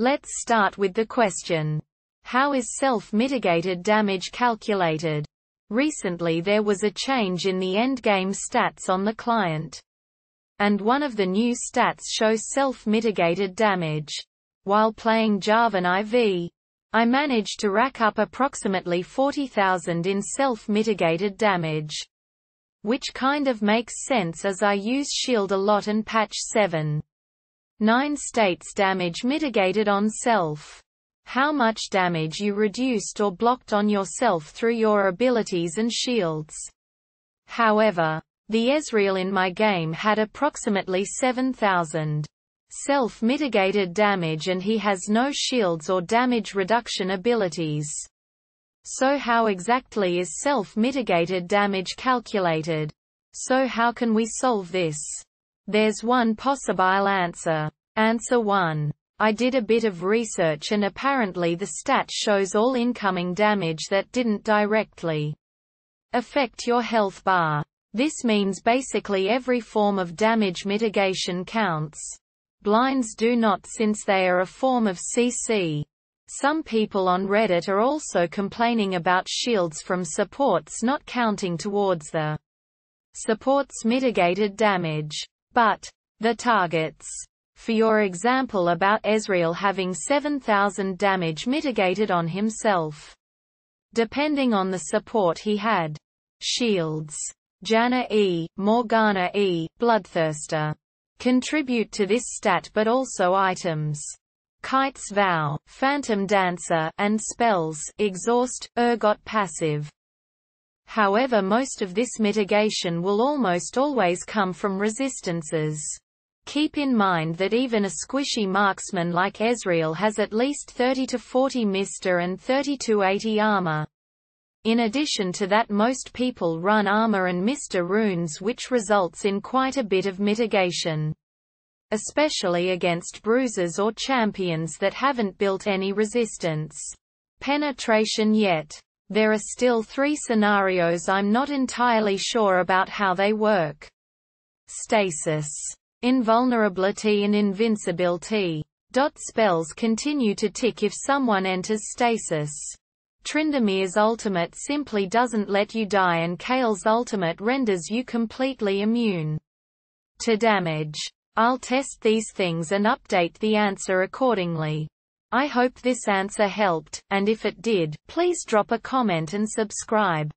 Let's start with the question. How is self-mitigated damage calculated? Recently there was a change in the endgame stats on the client. And one of the new stats shows self-mitigated damage. While playing Javan IV, I managed to rack up approximately 40,000 in self-mitigated damage. Which kind of makes sense as I use shield a lot and patch 7.9 states damage mitigated on self. How much damage you reduced or blocked on yourself through your abilities and shields. However, the Ezreal in my game had approximately 7,000 self-mitigated damage and he has no shields or damage reduction abilities. So how exactly is self-mitigated damage calculated? So how can we solve this? There's one possible answer. Answer 1. I did a bit of research and apparently the stat shows all incoming damage that didn't directly affect your health bar. This means basically every form of damage mitigation counts. Blinds do not, since they are a form of CC. Some people on Reddit are also complaining about shields from supports not counting towards the support's mitigated damage. But the targets. For your example about Ezreal having 7,000 damage mitigated on himself. Depending on the support he had. Shields. Janna E, Morgana E, Bloodthirster. Contribute to this stat but also items. Kite's Vow, Phantom Dancer, and spells, Exhaust, Urgot passive. However, most of this mitigation will almost always come from resistances. Keep in mind that even a squishy marksman like Ezreal has at least 30 to 40 Mr. and 30 to 80 armor. In addition to that, most people run armor and Mr. runes, which results in quite a bit of mitigation. Especially against bruisers or champions that haven't built any resistance penetration yet. There are still 3 scenarios I'm not entirely sure about how they work. Stasis. Invulnerability and invincibility. Spells continue to tick if someone enters stasis. Tryndamere's ultimate simply doesn't let you die and Kael's ultimate renders you completely immune to damage. I'll test these things and update the answer accordingly. I hope this answer helped, and if it did, please drop a comment and subscribe.